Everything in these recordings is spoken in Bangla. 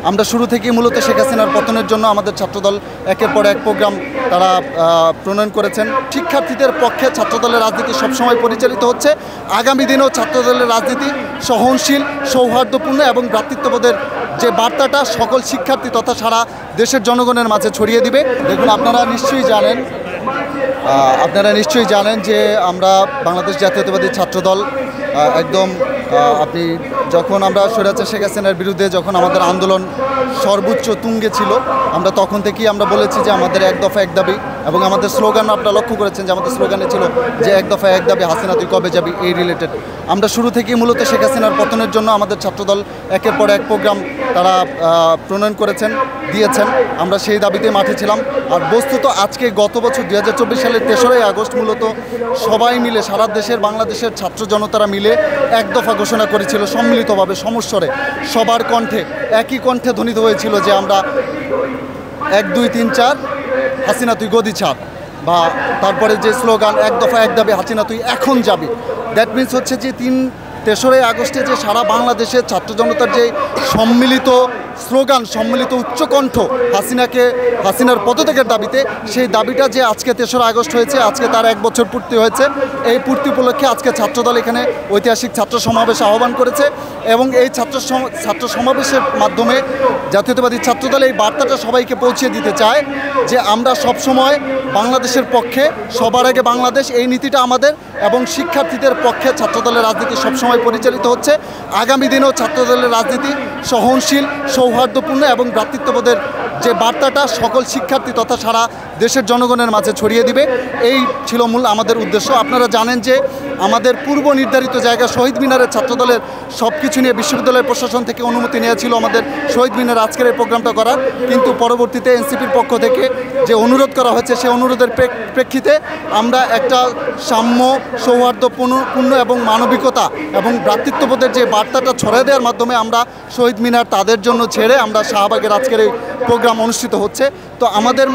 আমরা শুরু থেকেই মূলত শেখ হাসিনার পতনের জন্য আমাদের ছাত্রদল একের পর এক প্রোগ্রাম তারা প্রণয়ন করেছেন। শিক্ষার্থীদের পক্ষে ছাত্রদলের রাজনীতি সবসময় পরিচালিত হচ্ছে। আগামী দিনেও ছাত্রদলের রাজনীতি সহনশীল, সৌহার্দ্যপূর্ণ এবং ভ্রাতৃত্ববোধের যে বার্তাটা সকল শিক্ষার্থী তথা সারা দেশের জনগণের মাঝে ছড়িয়ে দিবে। দেখুন, আপনারা নিশ্চয়ই জানেন যে আমরা বাংলাদেশ জাতীয়তাবাদী ছাত্রদল একদম আপনি যখন আমরা স্বৈরাচার শেখ হাসিনার বিরুদ্ধে যখন আমাদের আন্দোলন সর্বোচ্চ তুঙ্গে ছিল, আমরা তখন থেকেই আমরা বলেছি যে আমাদের এক দফা এক দাবি, এবং আমাদের স্লোগান আপনারা লক্ষ্য করেছেন যে আমাদের স্লোগানে ছিল যে এক দফা এক দাবি, হাসিনা তুই কবে যাবি, এই রিলেটেড। আমরা শুরু থেকেই মূলত শেখ হাসিনার পতনের জন্য আমাদের ছাত্রদল একের পর এক প্রোগ্রাম তারা প্রণয়ন করেছেন, দিয়েছেন। আমরা সেই দাবিতে মাঠে ছিলাম। আর বস্তুত আজকে গত বছর 2024 সালের 3রা আগস্ট মূলত সবাই মিলে সারা দেশের বাংলাদেশের ছাত্র জনতারা মিলে এক দফা ঘোষণা করেছিল সম্মিলিতভাবে, সমস্বরে, সবার কণ্ঠে, একই কণ্ঠে ধ্বনিত হয়েছিল যে আমরা 1 2 3 4 হাসিনা তুই গদি ছাড়, বা তারপরে যে স্লোগান এক দফা এক দাবি, হাসিনা তুই এখন যাবি। দ্যাট মিনস হচ্ছে যে 3রা আগস্টে যে সারা বাংলাদেশের ছাত্র জনতার যে সম্মিলিত স্লোগান, সম্মিলিত উচ্চকণ্ঠ হাসিনার পদত্যাগের দাবিতে, সেই দাবিটা যে আজকে 3রা আগস্ট হয়েছে, আজকে তার 1 বছর পূর্তি হয়েছে। এই পূর্তি উপলক্ষে আজকে ছাত্রদল এখানে ঐতিহাসিক ছাত্র সমাবেশ আহ্বান করেছে, এবং এই ছাত্র সমাবেশের মাধ্যমে জাতীয়তাবাদী ছাত্রদল এই বার্তাটা সবাইকে পৌঁছে দিতে চায় যে আমরা সবসময় বাংলাদেশের পক্ষে, সবার আগে বাংলাদেশ, এই নীতিটা আমাদের, এবং শিক্ষার্থীদের পক্ষে ছাত্রদলের রাজনীতি সবসময় পরিচালিত হচ্ছে। আগামী দিনেও ছাত্রদলের রাজনীতি সহনশীল, সৌহার্দ্যপূর্ণ এবং ভ্রাতৃত্ববোধের যে বার্তাটা সকল শিক্ষার্থী তথা সারা দেশের জনগণের মাঝে ছড়িয়ে দিবে, এই ছিল মূল আমাদের উদ্দেশ্য। আপনারা জানেন যে আমাদের পূর্ব নির্ধারিত জায়গা শহীদ মিনারের ছাত্রদলের সব কিছু নিয়ে বিশ্ববিদ্যালয় প্রশাসন থেকে অনুমতি নেওয়া ছিল আমাদের শহীদ মিনার আজকের এই প্রোগ্রামটা করার, কিন্তু পরবর্তীতে এনসিপির পক্ষ থেকে যে অনুরোধ করা হয়েছে, সেই অনুরোধের প্রেক্ষিতে আমরা একটা সাম্য, সৌহার্দ্যপূর্ণ এবং মানবিকতা এবং ভ্রাতৃত্ববোধের যে বার্তাটা ছড়িয়ে দেওয়ার মাধ্যমে আমরা শহীদ মিনার তাদের জন্য ছেড়ে আমরা শাহবাগের আজকের এই প্রোগ্রাম অনুষ্ঠিত হচ্ছে। তো আমাদের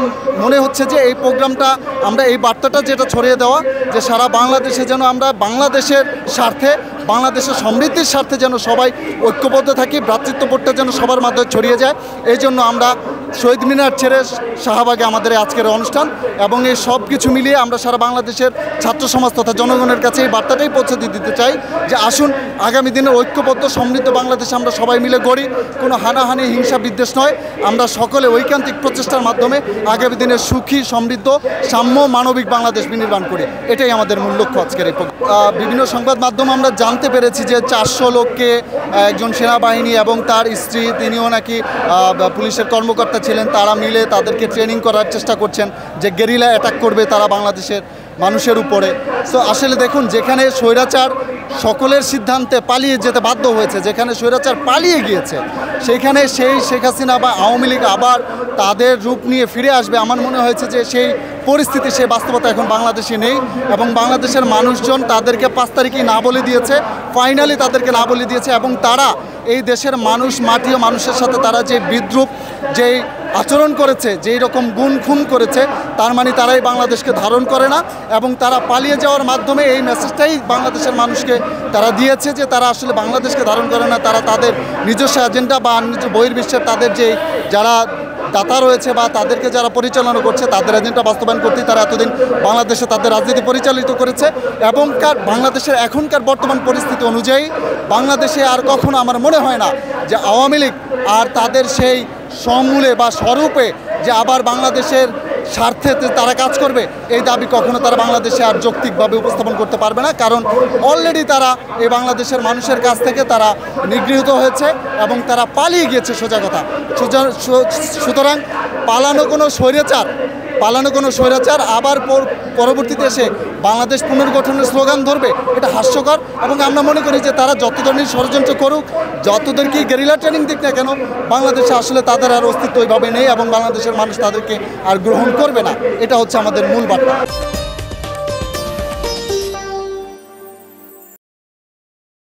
মনে হচ্ছে যে এই প্রোগ্রামটা আমরা এই বার্তাটা যেটা ছড়িয়ে দেওয়া, যে সারা বাংলাদেশে যেন আমরা বাংলাদেশের স্বার্থে, বাংলাদেশের সমৃদ্ধির স্বার্থে যেন সবাই ঐক্যবদ্ধ থাকি, ভ্রাতৃত্ববোধটা যেন সবার মাধ্যমে ছড়িয়ে যায়, এই জন্য আমরা শহীদ মিনার ছেড়ে শাহবাগে আমাদের আজকের অনুষ্ঠান, এবং এই সব কিছু মিলিয়ে আমরা সারা বাংলাদেশের ছাত্র সমাজ তথা জনগণের কাছে এই বার্তাটাই পৌঁছে দিতে চাই যে আসুন আগামী দিনে ঐক্যবদ্ধ সমৃদ্ধ বাংলাদেশ আমরা সবাই মিলে গড়ি। কোনো হানাহানি, হিংসা, বিদ্বেষ নয়, আমরা সকলে ঐকান্তিক প্রচেষ্টার মাধ্যমে আগামী দিনে সুখী, সমৃদ্ধ, সাম্য, মানবিক বাংলাদেশ বিনির্মাণ করি। এটাই আমাদের মূল লক্ষ্য আজকের এই বিভিন্ন সংবাদ মাধ্যমে আমরা জানতে পেরেছি যে 400 লোককে একজন সেনাবাহিনী এবং তার স্ত্রী, তিনিও নাকি পুলিশের কর্মকর্তা ছিলেন, তারা মিলে তাদেরকে ট্রেনিং করার চেষ্টা করছেন যে গেরিলা অ্যাটাক করবে তারা বাংলাদেশের মানুষের উপরে। সো আসলে দেখুন, যেখানে স্বৈরাচার সকলের সিদ্ধান্তে পালিয়ে যেতে বাধ্য হয়েছে, যেখানে স্বৈরাচার পালিয়ে গিয়েছে, সেখানে সেই শেখ হাসিনা বা আওয়ামী লীগ আবার তাদের রূপ নিয়ে ফিরে আসবে, আমার মনে হয়েছে যে সেই পরিস্থিতি, সেই বাস্তবতা এখন বাংলাদেশে নেই। এবং বাংলাদেশের মানুষজন তাদেরকে 5 তারিখই না বলে দিয়েছে, ফাইনালি তাদেরকে না বলে দিয়েছে, এবং তারা এই দেশের মানুষ, মাটি ও মানুষের সাথে তারা যে বিদ্রুপ, যেই আচরণ করেছে, যেই রকম গুণ খুন করেছে, তার মানে তারাই বাংলাদেশকে ধারণ করে না, এবং তারা পালিয়ে যাওয়ার মাধ্যমে এই মেসেজটাই বাংলাদেশের মানুষকে তারা দিয়েছে যে তারা আসলে বাংলাদেশকে ধারণ করে না, তারা তাদের নিজস্ব এজেন্ডা বা বহির্বিশ্বের তাদের যে যারা দাতা রয়েছে বা তাদেরকে যারা পরিচালনা করছে, তাদের এজেন্ডা বাস্তবায়ন করতেই তারা এতদিন বাংলাদেশে তাদের রাজনীতি পরিচালিত করেছে। এবং বাংলাদেশের এখনকার বর্তমান পরিস্থিতি অনুযায়ী বাংলাদেশে আর কখনো আমার মনে হয় না যে আওয়ামী লীগ আর তাদের সেই সমূলে বা স্বরূপে যে আবার বাংলাদেশের স্বার্থে তারা কাজ করবে, এই দাবি কখনো তারা বাংলাদেশে আর যৌক্তিকভাবে উপস্থাপন করতে পারবে না, কারণ অলরেডি তারা এই বাংলাদেশের মানুষের কাছ থেকে তারা নিগৃহীত হয়েছে এবং তারা পালিয়ে গিয়েছে, সোজা কথা। সুতরাং পালানো কোনো স্বৈরাচার আবার পরবর্তীতে এসে বাংলাদেশ পুনর্গঠনের স্লোগান ধরবে, এটা হাস্যকর। এবং আমরা মনে করি যে তারা যত ধরনের ষড়যন্ত্র করুক, যতদেরকে গেরিলা ট্রেনিং দিক না কেন, বাংলাদেশে আসলে তাদের আর অস্তিত্ব ওইভাবে নেই, এবং বাংলাদেশের মানুষ তাদেরকে আর গ্রহণ করবে না। এটা হচ্ছে আমাদের মূল বার্তা।